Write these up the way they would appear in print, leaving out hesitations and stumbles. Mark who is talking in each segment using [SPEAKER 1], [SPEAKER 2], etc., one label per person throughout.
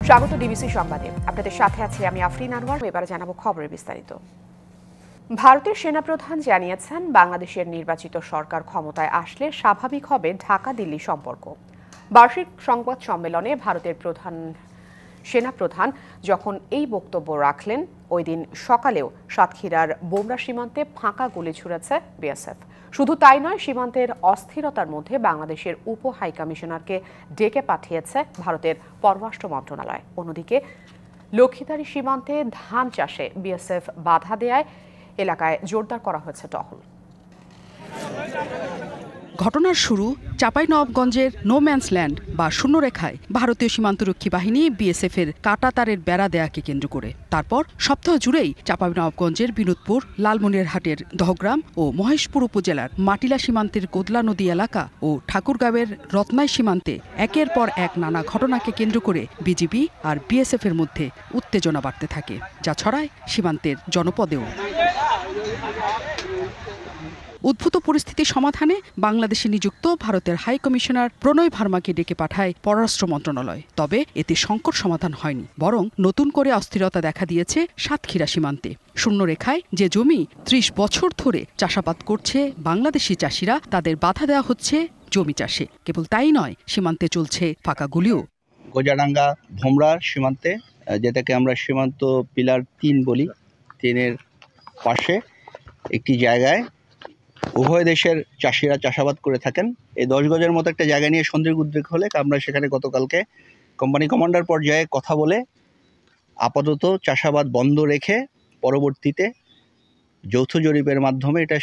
[SPEAKER 1] স্বাগত ডিবিসি সংবাদে। আপনাদের সাথে আছি আমি আফরিন আনোয়ার। এবারে জানাবো খবরের বিস্তারিত। ভারতের সেনাপ্রধান জানিয়েছেন, বাংলাদেশের নির্বাচিত সরকার ক্ষমতায় আসলে স্বাভাবিক হবে ঢাকা দিল্লি সম্পর্ক। বার্ষিক সংবাদ সম্মেলনে ভারতের সেনাপ্রধান যখন এই বক্তব্য রাখলেন, ওই দিন সকালেও সাতক্ষীরার বোমরা সীমান্তে ফাঁকা গুলি ছুড়েছে বিএসএফ। শুধু তাই নয়, সীমান্তের অস্থিরতার মধ্যে বাংলাদেশের উপ হাইকমিশনারকে ডেকে পাঠিয়েছে ভারতের পররাষ্ট্র মন্ত্রণালয়। অন্যদিকে লক্ষ্মীদারি সীমান্তে ধান চাষে বিএসএফ বাধা দেয়ায় এলাকায় জোরদার করা হয়েছে টহল।
[SPEAKER 2] ঘটনার শুরু চাঁপাইনবাবগঞ্জের নো ম্যানস ল্যান্ড বা শূন্যরেখায় ভারতীয় সীমান্তরক্ষী বাহিনী বিএসএফের কাঁটাতারের বেড়া দেয়াকে কেন্দ্র করে। তারপর সপ্তাহ জুড়েই চাঁপাইনবাবগঞ্জের বিনোদপুর, লালমনিরহাটের দহগ্রাম ও মহেশপুর উপজেলার মাটিলা সীমান্তের কোদলা নদী এলাকা ও ঠাকুরগাঁওয়ের রত্নাই সীমান্তে একের পর এক নানা ঘটনাকে কেন্দ্র করে বিজিবি আর বিএসএফের মধ্যে উত্তেজনা বাড়তে থাকে, যা ছড়ায় সীমান্তের জনপদেও। উদ্ভূত পরিস্থিতি সমাধানে বাংলাদেশে নিযুক্ত ভারতের হাই কমিশনার প্রণয় ভার্মাকে ডেকে পাঠায় পররাষ্ট্র মন্ত্রণালয়। তবে এতে সংকট সমাধান হয়নি, বরং নতুন করে অস্থিরতা দেখা দিয়েছে সাতক্ষীরা সীমান্তে। শূন্যরেখায় যে জমি ৩০ বছর ধরে চাষাবাদ করছে বাংলাদেশি চাষিরা, তাদের বাধা দেওয়া হচ্ছে জমি চাষে। কেবল তাই নয়, সীমান্তে চলছে ফাঁকা গুলিও।
[SPEAKER 3] গোজাডাঙ্গা ভোমরার সীমান্তে, যেটাকে আমরা সীমান্ত পিলার ৩ বলি, ৩-এর পাশে একটি জায়গায় উভয় দেশের চাষিরা চাষাবাদ করে থাকেন। এই 10 গজের মতো একটা জায়গা নিয়ে সন্দেহ উদ্বেগ হলে আমরা সেখানে গতকালকে কোম্পানি কমান্ডার পর্যায়ে কথা বলে আপাতত চাষাবাদ বন্ধ রেখে পরবর্তীতে যৌথ জরিপের মাধ্যমে এটা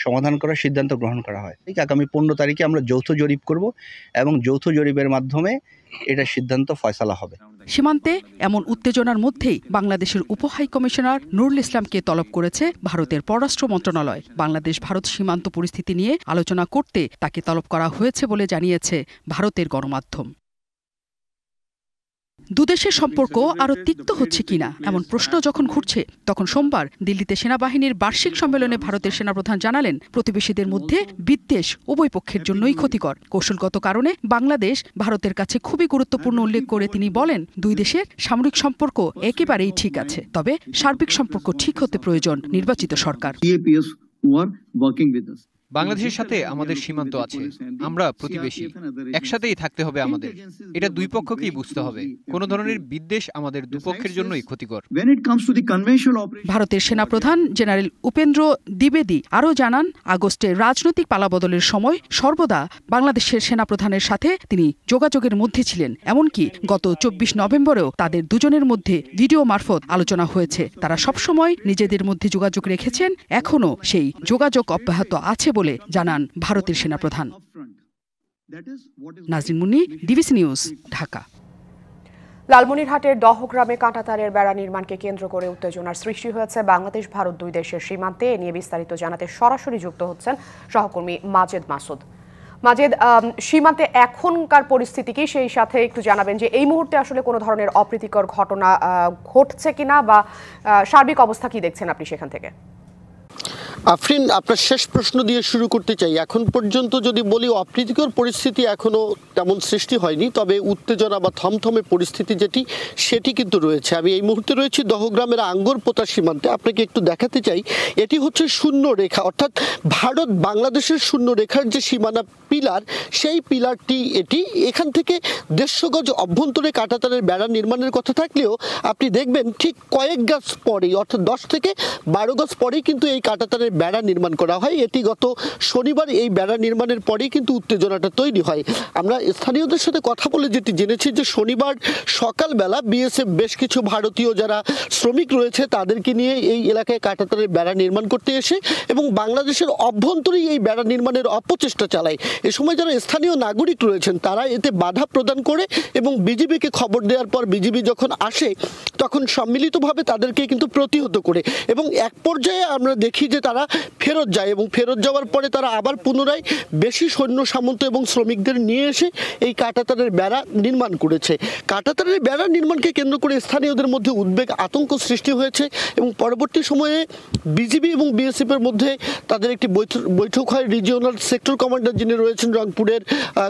[SPEAKER 3] সমাধান করার সিদ্ধান্ত গ্রহণ করা হয়। আগামী 15 তারিখে আমরা যৌথ জরিপ করব এবং যৌথ জরিপের মাধ্যমে এটা সিদ্ধান্ত ফয়সালা হবে।
[SPEAKER 2] সীমান্তে এমন উত্তেজনার মধ্যেই বাংলাদেশের উপ হাই কমিশনার নুরুল ইসলামকে তলব করেছে ভারতের পররাষ্ট্র মন্ত্রণালয়। বাংলাদেশ ভারত সীমান্ত পরিস্থিতি নিয়ে আলোচনা করতে তাকে তলব করা হয়েছে বলে জানিয়েছে ভারতের গণমাধ্যম। দুদেশের সম্পর্ক আরও তিক্ত হচ্ছে কিনা এমন প্রশ্ন যখন ঘুরছে, তখন সোমবার দিল্লিতে সেনাবাহিনীর বার্ষিক সম্মেলনে ভারতের সেনাপ্রধান জানালেন, প্রতিবেশীদের মধ্যে বিদ্বেষ উভয় পক্ষের জন্যই ক্ষতিকর। কৌশলগত কারণে বাংলাদেশ ভারতের কাছে খুবই গুরুত্বপূর্ণ উল্লেখ করে তিনি বলেন, দুই দেশের সামরিক সম্পর্ক একেবারেই ঠিক আছে, তবে সার্বিক সম্পর্ক ঠিক হতে প্রয়োজন নির্বাচিত সরকার।
[SPEAKER 4] বাংলাদেশের সাথে আমাদের সীমান্ত আছে, আমরা প্রতিবেশী, একসাথেই থাকতে হবে আমাদের। এটা দুই পক্ষকেই বুঝতে হবে। কোনো ধরনের বিদ্বেষ আমাদের দুপক্ষের জন্যই ক্ষতিকর।
[SPEAKER 2] ভারতের সেনাপ্রধান জেনারেল উপেন্দ্র দ্বিবেদী আরও জানান, আগস্টের রাজনৈতিক পালাবদলের সময় সর্বদা বাংলাদেশের সেনাপ্রধানের সাথে তিনি যোগাযোগের মধ্যে ছিলেন। এমনকি গত 24 নভেম্বরেও তাদের দুজনের মধ্যে ভিডিও মারফত আলোচনা হয়েছে। তারা সবসময় নিজেদের মধ্যে যোগাযোগ রেখেছেন, এখনও সেই যোগাযোগ অব্যাহত আছে বলে জানান ভারতের সেনাপ্রধান। Nazrin Munni, DBC news, Dhaka.
[SPEAKER 1] লালমনিরহাটের দহগ্রামে কাঁটাতারের বেড়া নির্মাণকে কেন্দ্র করে উত্তেজনার সৃষ্টি হয়েছে বাংলাদেশ ভারত দুই দেশের সীমান্তে। এ নিয়ে বিস্তারিত জানাতে সরাসরি যুক্ত হচ্ছেন সহকর্মী মাজেদ মাসুদ। মাজেদ, সীমান্তে এখনকার পরিস্থিতি কি, সেই সাথে একটু জানাবেন যে এই মুহূর্তে আসলে কোনো ধরনের অপ্রীতিকর ঘটনা ঘটছে কিনা, বা সার্বিক অবস্থা কি দেখছেন আপনি সেখান থেকে?
[SPEAKER 5] আফরিন, আপনার শেষ প্রশ্ন দিয়ে শুরু করতে চাই। এখন পর্যন্ত যদি বলি, অপ্রীতিকর পরিস্থিতি এখনো তেমন সৃষ্টি হয়নি, তবে উত্তেজনা বা থমথমে পরিস্থিতি সেটি কিন্তু রয়েছে। আমি এই মুহূর্তে রয়েছি দহগ্রামের আঙ্গরপোতা সীমান্তে। আপনাকে একটু দেখাতে চাই, এটি হচ্ছে শূন্য রেখা, অর্থাৎ ভারত বাংলাদেশের শূন্য রেখার যে সীমানা পিলার, সেই পিলারটি এটি। এখান থেকে 150 গজ অভ্যন্তরে কাঁটাতারের বেড়া নির্মাণের কথা থাকলেও আপনি দেখবেন ঠিক কয়েক গজ পরেই, অর্থাৎ 10 থেকে 12 গজ পরেই কিন্তু এই কাঁটাতারের বেড়া নির্মাণ করা হয়। এটি গত শনিবার এই বেড়া নির্মাণের পরেই কিন্তু উত্তেজনাটা তৈরি হয়। আমরা স্থানীয়দের সাথে কথা বলে যেটি জেনেছি যে শনিবার সকালবেলা বিএসএফ বেশ কিছু ভারতীয় যারা শ্রমিক রয়েছে তাদেরকে নিয়ে এই এলাকায় কাঁটাতারের বেড়া নির্মাণ করতে এসে এবং বাংলাদেশের অভ্যন্তরেই এই বেড়া নির্মাণের অপচেষ্টা চালায়। এ সময় যারা স্থানীয় নাগরিক রয়েছেন তারা এতে বাধা প্রদান করে এবং বিজিবিকে খবর দেওয়ার পর বিজিবি যখন আসে তখন সম্মিলিতভাবে তাদেরকে কিন্তু প্রতিহত করে এবং এক পর্যায়ে আমরা দেখি যে তারা তারা ফেরত যায় এবং ফেরত যাওয়ার পরে তারা আবার পুনরায় বেশি সৈন্য সামন্ত এবং শ্রমিকদের নিয়ে এসে এই কাঁটাতারের বেড়া নির্মাণ করেছে। কাঁটাতারের বেড়া নির্মাণকে কেন্দ্র করে স্থানীয়দের মধ্যে উদ্বেগ আতঙ্ক সৃষ্টি হয়েছে এবং পরবর্তী সময়ে বিজিবি এবং বিএসএফের মধ্যে তাদের একটি বৈঠক হয়। রিজিওনাল সেক্টর কমান্ডার যিনি রয়েছেন রংপুরের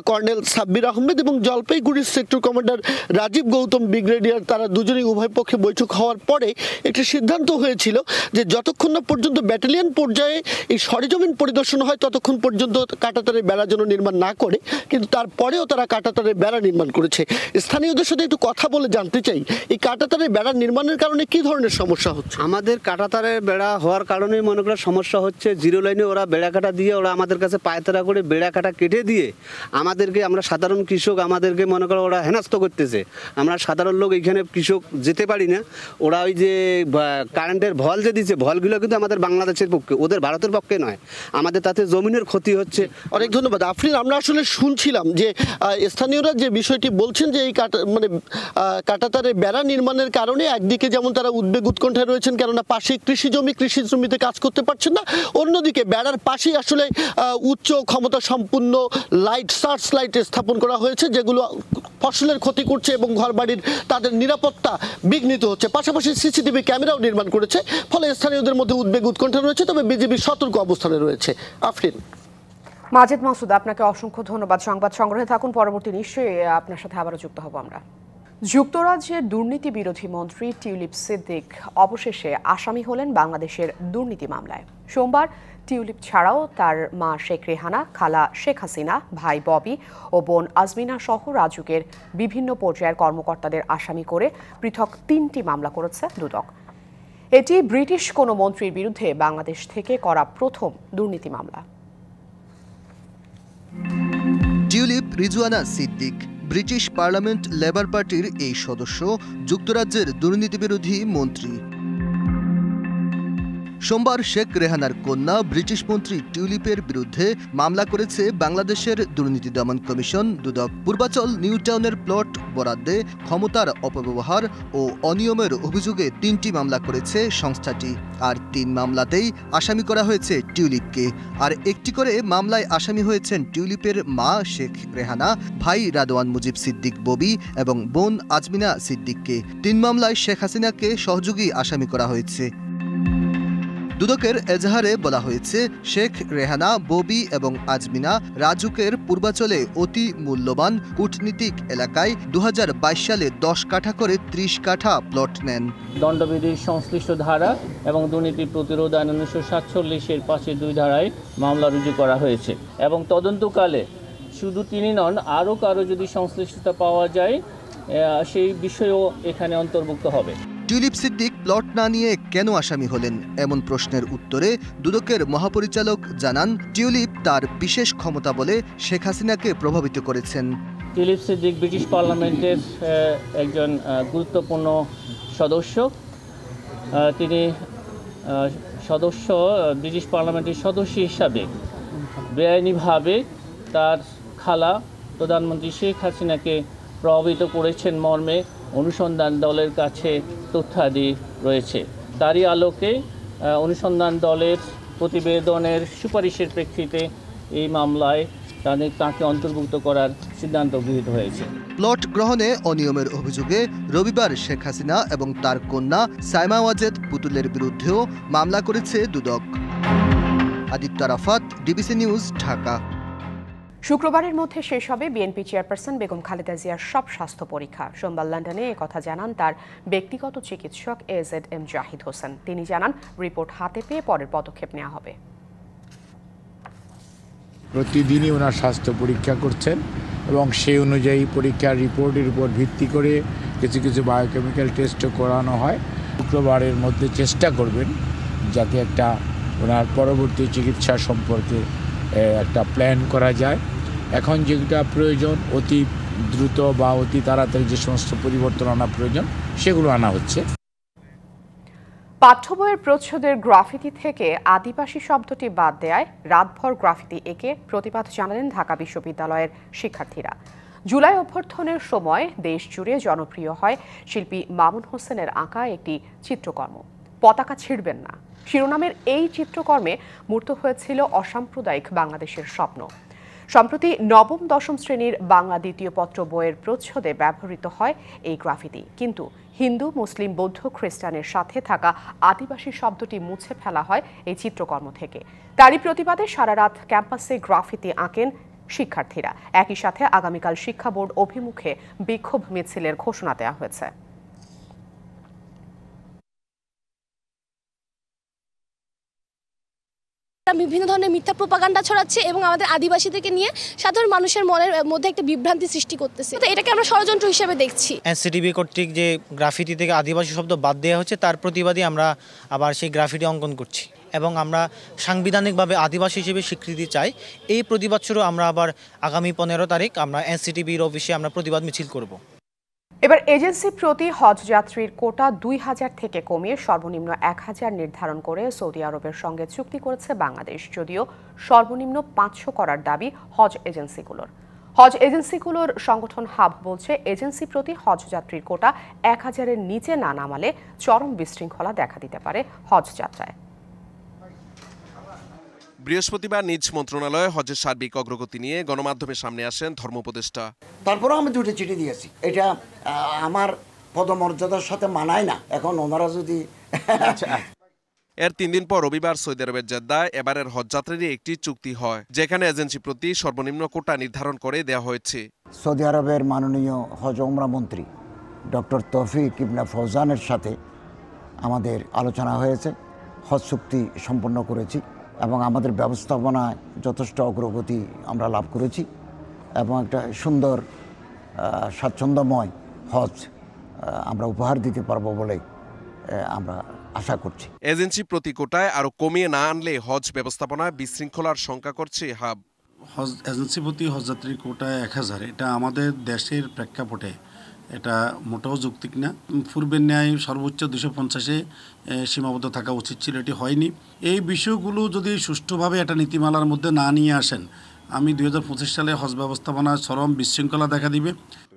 [SPEAKER 5] কর্নেল সাব্বির আহমেদ এবং জলপাইগুড়ির sector commander Rajiv Gautam brigadier, তারা দুজনেই উভয় পক্ষে বৈঠক হওয়ার পরে একটি সিদ্ধান্ত হয়েছিল যে যতক্ষণ না পর্যন্ত ব্যাটালিয়ন পর্যায়ে এই সরেজমিন পরিদর্শন হয় ততক্ষণ পর্যন্ত কাঁটাতারের বেড়া যেন নির্মাণ না করে, কিন্তু তারপরেও তারা কাঁটাতারের বেড়া নির্মাণ করেছে। স্থানীয়দের সাথে একটু কথা বলে জানতে চাই এই কাঁটাতারের বেড়া নির্মাণের কারণে কি ধরনের সমস্যা হচ্ছে?
[SPEAKER 6] আমাদের কাঁটাতারের বেড়া হওয়ার কারণে মনে করা সমস্যা হচ্ছে, জিরো লাইনে ওরা বেড়া কাটা দিয়ে ওরা আমাদের কাছে পায়তারা করে বেড়া কাটা কেটে দিয়ে আমাদেরকে, আমরা সাধারণ কৃষক, আমাদেরকে মনে করো ওরা হেনস্থ করতেছে। আমরা সাধারণ লোক এখানে কৃষক যেতে পারি না। ওরা ওই যে কারেন্টের ভল যে দিচ্ছে, ভলগুলো কিন্তু আমাদের বাংলাদেশের পক্ষে, ওদের ভারতের পক্ষে নয়। আমাদের তাতে জমিনের ক্ষতি হচ্ছে।
[SPEAKER 5] অনেক ধন্যবাদ আফরিন। আমরা আসলে শুনছিলাম যে স্থানীয়রা যে বিষয়টি বলছেন যে এই কাঁটাতারের বেড়া নির্মাণের কারণে একদিকে যেমন তারা উদ্বেগ উৎকণ্ঠায় রয়েছেন, কেননা পাশে কৃষি জমিতে কাজ করতে পারছেন না, অন্যদিকে বেড়ার পাশেই আসলে উচ্চ ক্ষমতা সম্পন্ন সার্চ লাইট স্থাপন করা হয়েছে যেগুলো ফসলের ক্ষতি করছে এবং ঘরবাড়ির তাদের নিরাপত্তা বিঘ্নিত হচ্ছে। পাশাপাশি সিসিটিভি ক্যামেরাও নির্মাণ করেছে, ফলে স্থানীয়দের মধ্যে উদ্বেগ উৎকণ্ঠা রয়েছে, তবে বিজেপি সতর্ক অবস্থানে রয়েছে। আফরিন।
[SPEAKER 1] মাজেদ মাসুদ, আপনাকে অসংখ্য ধন্যবাদ। সংবাদ সংগ্রহে থাকুন, পরবর্তী নিশ্চয়ই আপনার সাথে আবারও যুক্ত হব আমরা। যুক্তরাজ্যের দুর্নীতি বিরোধী মন্ত্রী টিউলিপ সিদ্দিক অবশেষে আসামি হলেন বাংলাদেশের দুর্নীতি মামলায়। সোমবার টিউলিপ ছাড়াও তার মা শেখ রেহানা, খালা শেখ হাসিনা, ভাই ববি ও বোন আজমিনা সহ রাজুকের বিভিন্ন পর্যায়ের কর্মকর্তাদের আসামি করে পৃথক 3টি মামলা করেছে দুদক। এটি ব্রিটিশ কোনো মন্ত্রীর বিরুদ্ধে বাংলাদেশ থেকে করা প্রথম দুর্নীতি মামলা।
[SPEAKER 7] Tulip Rizwana Siddique British parliament labour পার্টির এই সদস্য, যুক্তরাজ্যের দুর্নীতিবিরোধী মন্ত্রী। সোমবার শেখ রেহানার কন্যা ব্রিটিশ মন্ত্রী টিউলিপের বিরুদ্ধে মামলা করেছে বাংলাদেশের দুর্নীতি দমন কমিশন দুদক। পূর্বাচল নিউ টাউনের প্লট বরাদ্দে ক্ষমতার অপব্যবহার ও অনিয়মের অভিযোগে 3টি মামলা করেছে সংস্থাটি, আর 3 মামলাতেই আসামি করা হয়েছে টিউলিপকে। আর একটি করে মামলায় আসামি হয়েছেন টিউলিপের মা শেখ রেহানা, ভাই রাদওয়ান মুজিব সিদ্দিক ববি এবং বোন আজমিনা সিদ্দিককে। 3 মামলায় শেখ হাসিনাকে সহযোগী আসামি করা হয়েছে। দুদকের এজাহারে বলা হয়েছে, শেখ রেহানা, ববি এবং আজমিনা রাজুকের পূর্বাচলে অতি মূল্যবান কূটনীতিক এলাকায় 2022 সালে 10 কাঠা করে 30 কাঠা প্লট নেন।
[SPEAKER 8] দণ্ডবিধির সংশ্লিষ্ট ধারা এবং দুর্নীতি প্রতিরোধ আইন 1947-এর 5-2 ধারায় মামলা রুজু করা হয়েছে এবং তদন্তকালে শুধু তিনি নন, আরও কারো যদি সংশ্লিষ্টতা পাওয়া যায় সেই বিষয়ও এখানে অন্তর্ভুক্ত হবে।
[SPEAKER 7] টিউলিপ সিদ্দিক প্লট না নিয়ে কেন আসামি হলেন, এমন প্রশ্নের উত্তরে দুদকের মহাপরিচালক জানান, টিউলিপ তার বিশেষ ক্ষমতা বলে শেখ হাসিনাকে প্রভাবিত করেছেন।
[SPEAKER 8] টিউলিপ সিদ্দিক ব্রিটিশ পার্লামেন্টের একজন গুরুত্বপূর্ণ সদস্য। তিনি ব্রিটিশ পার্লামেন্টের সদস্য হিসাবে বেআইনিভাবে তার খালা প্রধানমন্ত্রী শেখ হাসিনাকে প্রভাবিত করেছেন মর্মে অনুসন্ধান দলের কাছে তথ্যাদি রয়েছে। তারই আলোকে অনুসন্ধান দলের প্রতিবেদনের সুপারিশের প্রেক্ষিতে এই মামলায় তাকে অন্তর্ভুক্ত করার সিদ্ধান্ত গৃহীত হয়েছে।
[SPEAKER 7] প্লট গ্রহণে অনিয়মের অভিযোগে রবিবার শেখ হাসিনা এবং তার কন্যা সাইমা ওয়াজেদ পুতুলের বিরুদ্ধেও মামলা করেছে দুদক। Aditya Rafat, DBC news, Dhaka.
[SPEAKER 1] শুক্রবারের মধ্যে শেষ হবে বিএনপি চেয়ারপারসন বেগম খালেদা জিয়ার সব স্বাস্থ্য পরীক্ষা। সোমবার লন্ডনে একথা জানান তার ব্যক্তিগত চিকিৎসক AZM জাহিদ হোসেন। তিনি জানান, রিপোর্ট হাতে পেয়ে পরের পদক্ষেপ নেওয়া হবে।
[SPEAKER 9] প্রতিদিনই ওনার স্বাস্থ্য পরীক্ষা করছেন এবং সেই অনুযায়ী পরীক্ষার রিপোর্টের উপর ভিত্তি করে কিছু কিছু বায়োকেমিক্যাল টেস্টও করানো হয়। শুক্রবারের মধ্যে চেষ্টা করবেন যাতে একটা ওনার পরবর্তী চিকিৎসা সম্পর্কে একটা প্ল্যান করা যায়। এখন যেটা প্রয়োজন, অতি দ্রুত বা অতি তাড়াতাড়ি যে সমস্ত পরিবর্তন আনা প্রয়োজন সেগুলো আনা হচ্ছে।
[SPEAKER 1] পাঠ্য বইয়ের প্রচ্ছদের গ্রাফিতি থেকে আদিবাসী শব্দটি বাদ দেয়ায় রাতভর গ্রাফিতি এঁকে প্রতিবাদ জানালেন ঢাকা বিশ্ববিদ্যালয়ের শিক্ষার্থীরা। জুলাই অভ্যর্থনের সময় দেশ জুড়ে জনপ্রিয় হয় শিল্পী মামুন হোসেনের আঁকা একটি চিত্রকর্ম। পতাকা ছিঁড়বেন না শিরোনামের এই চিত্রকর্মে মূর্ত হয়েছিল অসাম্প্রদায়িক বাংলাদেশের স্বপ্ন। সম্প্রতি নবম দশম শ্রেণীর বাংলা দ্বিতীয় পত্র বইয়ের প্রচ্ছদে ব্যবহৃত হয় এই গ্রাফিতি, কিন্তু হিন্দু, মুসলিম, বৌদ্ধ, খ্রিস্টানের সাথে থাকা আদিবাসী শব্দটি মুছে ফেলা হয় এই চিত্রকর্ম থেকে। তারই প্রতিবাদে সারা রাত ক্যাম্পাসে গ্রাফিতি আঁকেন শিক্ষার্থীরা। একই সাথে আগামীকাল শিক্ষা বোর্ড অভিমুখে বিক্ষোভ মিছিলের ঘোষণা দেওয়া হয়েছে।
[SPEAKER 10] বিভিন্ন ধরনের মিথ্যা প্রোপাগান্ডা ছড়াচ্ছে এবং আমাদের আদিবাসীদেরকে নিয়ে সাধারণ মানুষের মনের মধ্যে একটা বিভ্রান্তি সৃষ্টি করতেছে। তো এটাকে আমরা ষড়যন্ত্র হিসেবে দেখছি।
[SPEAKER 11] এনসিটিবি কর্তৃক যে গ্রাফিতি থেকে আদিবাসী শব্দ বাদ দেওয়া হচ্ছে, তার প্রতিবাদে আমরা আবার সেই গ্রাফিতি অঙ্কন করছি এবং আমরা সাংবিধানিকভাবে আদিবাসী হিসেবে স্বীকৃতি চাই। এই প্রতিবাদ শুরু আমরা আবার আগামী 15 তারিখ আমরা এনসিটিবির অফিসে আমরা প্রতিবাদ মিছিল করব।
[SPEAKER 1] এবার এজেন্সি প্রতি হজ যাত্রীর কোটা 2000 থেকে কমিয়ে সর্বনিম্ন 1000 নির্ধারণ করে সৌদি আরবের সঙ্গে চুক্তি করেছে বাংলাদেশ, যদিও সর্বনিম্ন 500 করার দাবি হজ এজেন্সিগুলোর। হজ এজেন্সিগুলোর সংগঠন হাব বলছে, এজেন্সি প্রতি হজ যাত্রীর কোটা 1000-এর নিচে না নামালে চরম বিশৃঙ্খলা দেখা দিতে পারে হজ যাত্রায়।
[SPEAKER 12] বৃহস্পতিবার নিজ মন্ত্রণালয়ে হজের সার্বিক অগ্রগতি নিয়ে গণমাধ্যমের সামনে আসেন ধর্ম উপদেষ্টা।
[SPEAKER 13] তারপরেও আমি দুটো চিঠি দিয়েছি, এটা আমার পদমর্যাদার সাথে মানায় না। এখন ওনারা যদি
[SPEAKER 12] এর 3 দিন পর রবিবার সৌদি আরবের জেদ্দায় এবারের হজযাত্রীরই একটি চুক্তি হয়, যেখানে এজেন্সি প্রতি সর্বনিম্ন কোটা নির্ধারণ করে দেওয়া হয়েছে।
[SPEAKER 13] সৌদি আরবের মাননীয় হজ ওমরা মন্ত্রী ডক্টর তৌফিক ইবনে ফৌজানের সাথে আমাদের আলোচনা হয়েছে, হজ চুক্তি সম্পন্ন করেছি এবং আমাদের ব্যবস্থাপনায় যথেষ্ট অগ্রগতি আমরা লাভ করেছি এবং একটা সুন্দর স্বাচ্ছন্দ্যময় হজ আমরা উপহার দিতে পারবো বলে আমরা আশা করছি।
[SPEAKER 12] এজেন্সি প্রতি কোটায় আরো কমিয়ে না আনলে হজ ব্যবস্থাপনায় বিশৃঙ্খলার শঙ্কা করছে হাব।
[SPEAKER 14] হজ এজেন্সি প্রতি হজযাত্রীর কোটায় 1000, এটা আমাদের দেশের প্রেক্ষাপটে এটা মোটেও যৌক্তিক না। পূর্বের ন্যায় সর্বোচ্চ 250-এ সীমাবদ্ধ থাকা উচিত ছিল, এটি হয়নি। এই বিষয়গুলো যদি সুষ্ঠুভাবে একটা নীতিমালার মধ্যে না নিয়ে আসেন, আমি 2025 সালে হজ ব্যবস্থাপনায় চরম বিশৃঙ্খলা দেখা দিবে।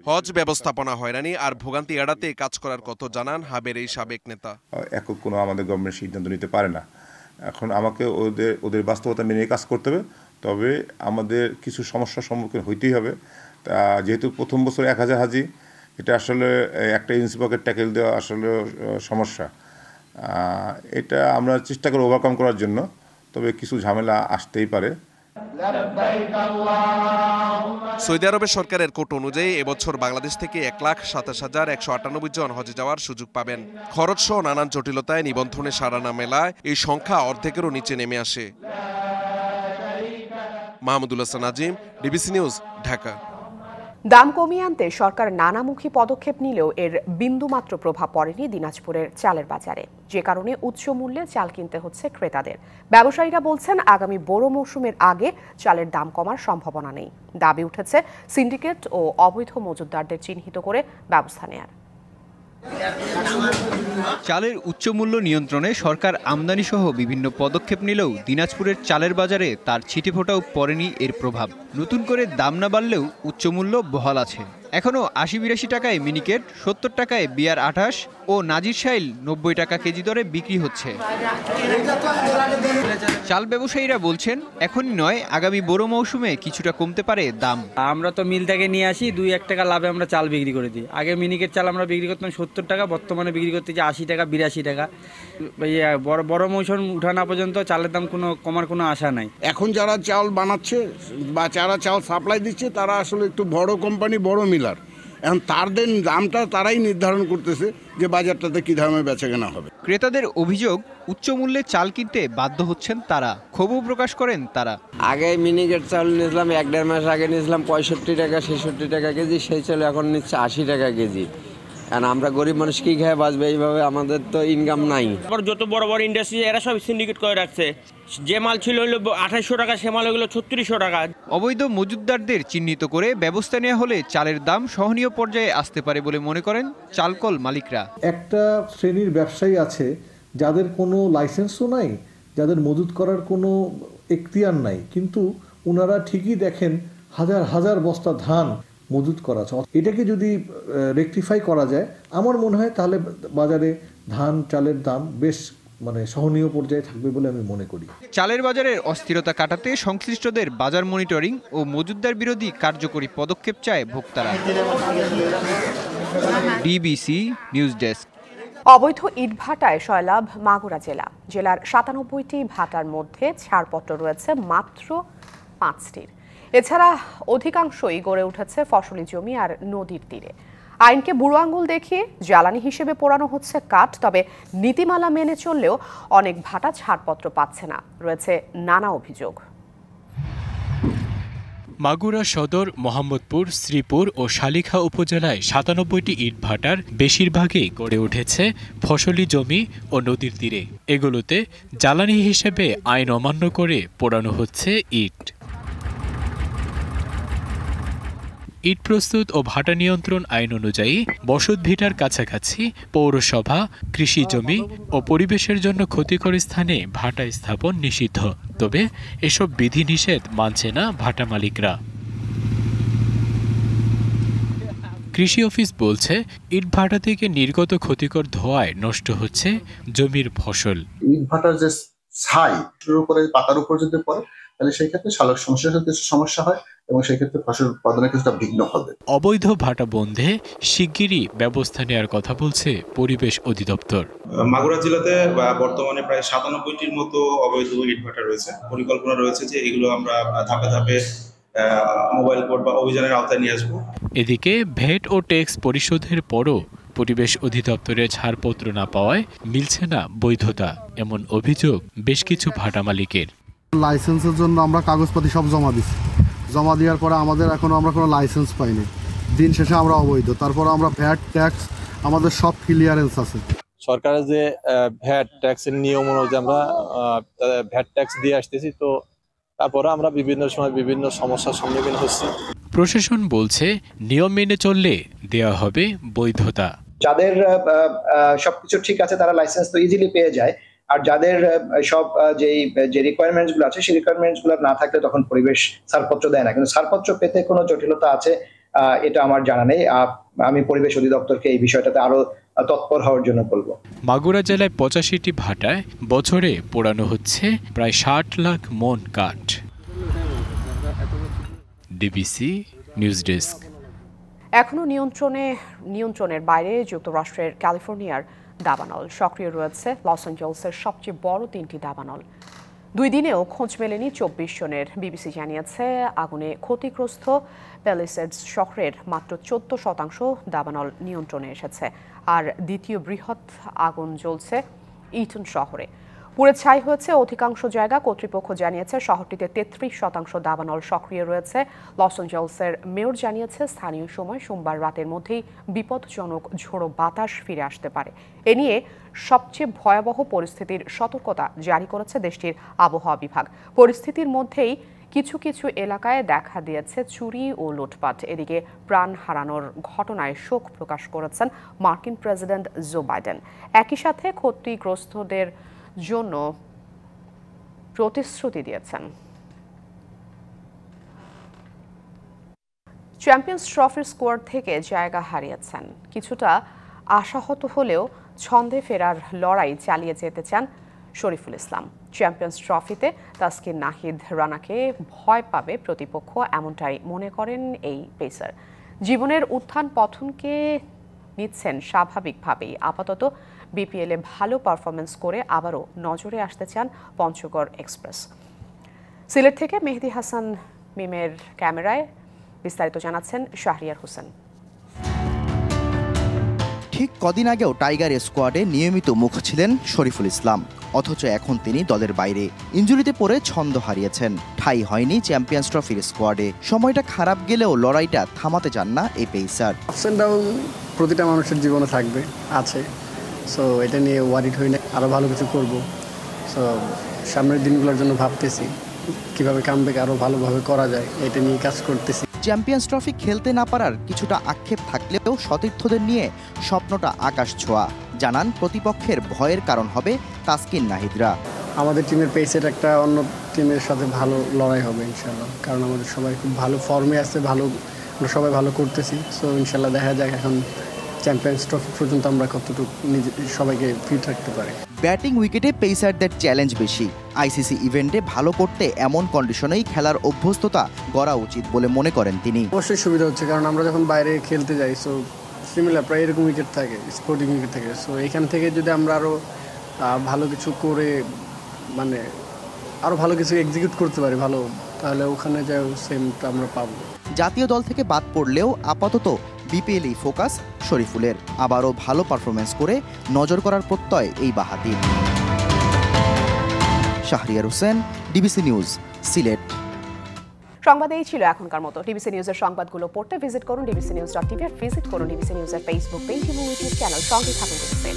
[SPEAKER 12] হজ ব্যবস্থাপনা হয়রানি আর ভোগান্তি এড়াতে কাজ করার কথা জানান হাবের এই সাবেক নেতা।
[SPEAKER 15] একক কোনো আমাদের গভর্নমেন্ট সিদ্ধান্ত নিতে পারে না, এখন আমাকে ওদের বাস্তবতা মেনে কাজ করতে হবে। তবে আমাদের কিছু সমস্যার সম্মুখীন হইতেই হবে। তা যেহেতু প্রথম বছর 1000 হাজি, এটা আসলে একটা এজেন্সি পকেট ট্যাকেল দেওয়া আসলে সমস্যা। এটা আমরা চেষ্টা করি ওভারকাম করার জন্য, তবে কিছু ঝামেলা আসতেই পারে।
[SPEAKER 12] সৌদি আরবের সরকারের কোট অনুযায়ী এবছর বাংলাদেশ থেকে 1,27,198 জন হজে যাওয়ার সুযোগ পাবেন। খরচ সহ নানান জটিলতায় নিবন্ধনে সাড়া না মেলায় এই সংখ্যা অর্ধেকেরও নিচে নেমে আসে। Mahmudul Hasan Nazim, DBC news, Dhaka.
[SPEAKER 1] দাম কমিয়ে আনতে সরকার নানামুখী পদক্ষেপ নিলেও এর বিন্দুমাত্র প্রভাব পড়েনি দিনাজপুরের চালের বাজারে, যে কারণে উচ্চ মূল্যে চাল কিনতে হচ্ছে ক্রেতাদের। ব্যবসায়ীরা বলছেন, আগামী বোরো মৌসুমের আগে চালের দাম কমার সম্ভাবনা নেই। দাবি উঠেছে সিন্ডিকেট ও অবৈধ মজুতদারদের চিহ্নিত করে ব্যবস্থা নেয়ার।
[SPEAKER 4] চালের উচ্চ মূল্য নিয়ন্ত্রণে সরকার আমদানি সহ বিভিন্ন পদক্ষেপ নিলেও দিনাজপুরের চালের বাজারে তার ছিটেফোঁটাও পড়েনি এর প্রভাব। নতুন করে দাম না বাড়লেও উচ্চ মূল্য বহাল আছে। এখনও 80-82 টাকায় মিনিকেট, 70 টাকায় বিয়ার 28 ও নাজির শাইল 90 টাকা কেজি দরে বিক্রি হচ্ছে। চাল ব্যবসায়ীরা বলছেন, এখনই নয়, আগামী বোরো মৌসুমে কিছুটা কমতে পারে দাম।
[SPEAKER 16] আমরা তো মিল থেকে নিয়ে আসি, 2-1 টাকা লাভে আমরা চাল বিক্রি করে দিই। আগে মিনিকেট চাল আমরা বিক্রি করতাম 70 টাকা, বর্তমানে বিক্রি করতে যে 80 টাকা 82 টাকা। বড় মৌসুম উঠা না পর্যন্ত চালের দাম কমার কোনো আশা নাই।
[SPEAKER 17] এখন যারা চাল বানাচ্ছে বা যারা চাল সাপ্লাই দিচ্ছে, তারা আসলে একটু বড় কোম্পানি, বড় মিলার। এখন তাদের দামটা তারাই নির্ধারণ করতেছে যে বাজারটাতে কি দামে বেচাকেনা হবে।
[SPEAKER 4] ক্রেতাদের অভিযোগ, উচ্চ মূল্যে চাল কিনতে বাধ্য হচ্ছেন তারা। ক্ষোভও প্রকাশ করেন তারা।
[SPEAKER 18] আগে মিনিকেট চাল নিয়েছিলাম, 1-1.5 মাস আগে নিয়েছিলাম 65 টাকা 66 টাকা কেজি, সেই চাল এখন নিচ্ছে 80 টাকা কেজি। কারণ আমরা গরিব মানুষ কি খেয়ে বাঁচবে, এইভাবে আমাদের তো ইনকাম নাই।
[SPEAKER 19] যত বড় বড় ইন্ডাস্ট্রি এরা সব সিন্ডিকেট করে রাখছে। যে মাল ছিল হলো 2800 টাকা, সে মাল হলো 3600 টাকা।
[SPEAKER 4] অবৈধ মজুতদারদের চিহ্নিত করে ব্যবস্থা নেওয়া হলে চালের দাম সহনীয় পর্যায়ে আসতে পারে বলে মনে করেন চালকল মালিকরা।
[SPEAKER 20] একটা শ্রেণীর ব্যবসায়ী আছে যাদের কোনো লাইসেন্সও নাই, যাদের মজুত করার কোনো এখতিয়ার নাই, কিন্তু ওনারা ঠিকই দেখেন হাজার হাজার বস্তা ধান মজুত করা আছে। এটাকে যদি রেকটিফাই করা যায়, আমার মনে হয় তাহলে বাজারে ধান চালের দাম বেশ সহনীয় পর্যায়ে থাকবে বলে আমি মনে করি।
[SPEAKER 4] চালের বাজারের অস্থিরতা কাটাতে সংশ্লিষ্টদের বাজার মনিটরিং ও মজুতদার বিরোধী কার্যকরী পদক্ষেপ চায় ভোক্তারা। DBC news desk.
[SPEAKER 1] অবৈধ ইটভাটায় সয়লাব মাগুরা জেলার ৯৭টি ভাটার মধ্যে ছাড়পত্র রয়েছে মাত্র ৫টির। এছাড়া অধিকাংশই গড়ে উঠেছে ফসলি জমি আর নদীর তীরে। আইনকে বুড়ো আঙুল দেখিয়ে জ্বালানি হিসেবে পোড়ানো হচ্ছে কাঠ। তবে নীতিমালা মেনে চললেও অনেক ভাটা ছাড়পত্র পাচ্ছে না, রয়েছে নানা অভিযোগ।
[SPEAKER 21] মাগুরা সদর, মোহাম্মদপুর, শ্রীপুর ও শালিখা উপজেলায় ৯৭টি ইটভাটার বেশিরভাগই গড়ে উঠেছে ফসলি জমি ও নদীর তীরে। এগুলোতে জ্বালানি হিসেবে আইন অমান্য করে পোড়ানো হচ্ছে ইট। ইট প্রস্তুত ও ভাটা নিয়ন্ত্রণ আইন অনুযায়ী বসতভিটার কাছাকাছি পৌরসভা, কৃষি জমি ও পরিবেশের জন্য ক্ষতিকর স্থানে ভাটা স্থাপন নিষিদ্ধ। তবে এসব বিধিনিষেধ মানছে না ভাটা মালিকরা। কৃষি অফিস বলছে, ইট ভাটা থেকে নির্গত ক্ষতিকর ধোঁয়ায় নষ্ট হচ্ছে জমির ফসল।
[SPEAKER 22] ইট ভাটার যে ছাই শুরু করে পাতার উপর যদি পড়ে তাহলে সেই ক্ষেত্রে সালোক সংশ্লেষের কিছু সমস্যা হয় এবং সেই ক্ষেত্রে ফসল উৎপাদনে কিছুটা বিঘ্ন হবে।
[SPEAKER 21] অবৈধ ভাটা বন্ধে শিগগিরই ব্যবস্থা নেওয়ার কথা বলছে পরিবেশ অধিদপ্তর।
[SPEAKER 23] মাগুরা জেলাতে বর্তমানে প্রায় ৯৭টির মতো অবৈধ ইট ভাটা রয়েছে। পরিকল্পনা রয়েছে যে এগুলো আমরা ধাপে ধাপে মোবাইল কোর্ট বা অভিযানের আওতায় নিয়ে আসবো।
[SPEAKER 21] এদিকে ভ্যাট ও ট্যাক্স পরিশোধের পরও পরিবেশ অধিদপ্তরের ছাড়পত্র না পাওয়ায় মিলছে না বৈধতা, এমন অভিযোগ বেশ কিছু ভাটা মালিকের।
[SPEAKER 24] লাইসেন্সের জন্য আমরা কাগজপাতি সব জমা দিচ্ছি, জমা দেওয়ার পরে আমাদের এখনো আমরা কোনো লাইসেন্স পাইনি। দিন শেষে আমরা অবৈধ, তারপর আমরা ভ্যাট ট্যাক্স আমাদের সব ক্লিয়ারেন্স আছে।
[SPEAKER 25] সরকারের যে ভ্যাট ট্যাক্সের নিয়ম অনুযায়ী আমরা ভ্যাট ট্যাক্স দিয়ে আসতেছি, তো তারপরে আমরা বিভিন্ন সময় বিভিন্ন সমস্যার সম্মুখীন হচ্ছি।
[SPEAKER 21] প্রশাসন বলছে, নিয়ম মেনে চললে দেওয়া হবে বৈধতা।
[SPEAKER 26] যাদের সবকিছু ঠিক আছে তারা লাইসেন্স তো ইজিলি পেয়ে যায়, আর যাদের সব যে রিকোয়ারমেন্টস গুলো আছে সেই রিকোয়ারমেন্টস গুলো না থাকলে তখন পরিবেশ ছাড়পত্র দেয় না। কিন্তু ছাড়পত্র পেতে কোনো জটিলতা আছে এটা আমার জানা নেই। আমি পরিবেশ অধিদপ্তরকে এই বিষয়টাতে আরো তৎপর হওয়ার জন্য বলবো।
[SPEAKER 21] মাগুরা জেলায় ৮৫টি ভাটায় বছরে পোড়ানো হচ্ছে প্রায় ৬০ লাখ মন কাঠ। DBC news desk.
[SPEAKER 1] এখনো নিয়ন্ত্রণের বাইরে যুক্তরাষ্ট্রের ক্যালিফোর্নিয়ার দাবানল সক্রিয় রয়েছে লস অ্যাঞ্জেলসের সবচেয়ে বড় 3টি দাবানল। 2 দিনেও খোঁজ মেলেনি 24 জনের। বিবিসি জানিয়েছে, আগুনে ক্ষতিগ্রস্ত প্যালিসেডস শহরের মাত্র 14% দাবানল নিয়ন্ত্রণে এসেছে। আর দ্বিতীয় বৃহৎ আগুন জ্বলছে ইটন শহরে। পুড়ে ছাই হয়েছে অধিকাংশ জায়গা। কর্তৃপক্ষ জানিয়েছে শহরটিতে 33% দাবানল সক্রিয় রয়েছে। লস অ্যাঞ্জেলসের মেয়র জানিয়েছে, স্থানীয় সময় সোমবার রাতের মধ্যেই বিপজ্জনক ঝোড়ো বাতাস ফিরে আসতে পারে। এ নিয়ে সবচেয়ে ভয়াবহ পরিস্থিতির সতর্কতা জারি করেছে দেশটির আবহাওয়া বিভাগ। পরিস্থিতির মধ্যেই কিছু কিছু এলাকায় দেখা দিয়েছে চুরি ও লুটপাট। এদিকে প্রাণ হারানোর ঘটনায় শোক প্রকাশ করেছেন মার্কিন প্রেসিডেন্ট জো বাইডেন। একই সাথে ক্ষতিগ্রস্তদের জন্য প্রতিশ্রুতি দিয়েছেন। চ্যাম্পিয়ন্স ট্রফির স্কোয়াড থেকে জায়গা হারিয়েছেন। কিছুটা আশাহত হলেও ছন্দে ফেরার লড়াই চালিয়ে যেতে চান শরীফুল ইসলাম। চ্যাম্পিয়ন্স ট্রফিতে তাসকিন নাহিদ রানাকে ভয় পাবে প্রতিপক্ষ, এমনটাই মনে করেন এই পেসার। জীবনের উত্থান পতনকে নিচ্ছেন স্বাভাবিকভাবেই। আপাতত বিপিএলে ভালো পারফরমেন্স করে আবারও নজরে আসতে চান পঞ্চগড় এক্সপ্রেস। সিলেট থেকে মেহেদি হাসান মিমের ক্যামেরায় বিস্তারিত জানাচ্ছেন শাহরিয়ার হোসেন।
[SPEAKER 27] ঠিক কদিন আগেও টাইগার স্কোয়াডে নিয়মিত মুখ ছিলেন শরীফুল ইসলাম, অথচ এখন তিনি দলের বাইরে। ইনজুরিতে পড়ে ছন্দ হারিয়েছেন, ঠাঁই হয়নি চ্যাম্পিয়ন্স ট্রফির স্কোয়াডে। সময়টা খারাপ গেলেও লড়াইটা থামাতে চান না এই পেসার।
[SPEAKER 28] আপস এন্ড ডাউন প্রতিটা মানুষের জীবনে থাকবে, আছে। সো এটা নিয়ে ওয়ারিড হই না, আরও ভালো কিছু করব। সো সামনের দিনগুলোর জন্য ভাবতেছি কিভাবে কামব্যাক আরও ভালোভাবে করা যায়, এটা নিয়ে কাজ করতেছি।
[SPEAKER 27] চ্যাম্পিয়ন্স ট্রফি খেলতে না পারার কিছুটা আক্ষেপ থাকলেও সতীর্থদের নিয়ে স্বপ্নটা আকাশ ছোঁয়া। জানান প্রতিপক্ষের ভয়ের কারণ হবে তাসকিন নাহিদরা।
[SPEAKER 28] আমাদের টিমের পেসের একটা অন্য টিমের সাথে ভালো লড়াই হবে ইনশাল্লাহ, কারণ আমাদের সবাই খুব ভালো ফর্মে আছে, আমরা সবাই ভালো করতেছি। সো ইনশাল্লাহ দেখা যাক এখন চ্যাম্পিয়ন্স ট্রফি পর্যন্ত আমরা কতটুকু সবাইকে ফিট রাখতে পারি।
[SPEAKER 27] ব্যাটিং উইকেটে পেসারদের চ্যালেঞ্জ বেশি। আইসিসি ইভেন্টে ভালো করতে এমন কন্ডিশনেই খেলার অভ্যস্ততা গড়া উচিত বলে মনে করেন তিনি।
[SPEAKER 28] অবশ্যই সুবিধা হচ্ছে, কারণ আমরা যখন বাইরে খেলতে যাই সো সিমিলার প্রায় এরকম উইকেট থাকে, স্পোর্টিং উইকেট থাকে। সো এখান থেকে যদি আমরা আরও ভালো কিছু করে মানে আরও ভালো কিছু এক্সিকিউট করতে পারি ভালো, তাহলে ওখানে যাও সেমটা আমরা পাবো।
[SPEAKER 27] জাতীয় দল থেকে বাদ পড়লেও আপাতত বিপিএলই ফোকাস শরীফুলের। আবারও ভালো পারফরমেন্স করে নজর করার প্রত্যয় এই বাঁহাতির। Shahriar Hossain, DBC news, Sylhet.
[SPEAKER 1] সংবাদ এই ছিল এখনকার মতো। ডিবিসি নিউজের সংবাদগুলো পড়তে ভিজিট করুন dbcnews.tv আর ভিজিট করুন ডিবিসি নিউজের ফেসবুক পেজ এবং ইউটিউব চ্যানেল। সঙ্গে থাকুন ডিবিসি।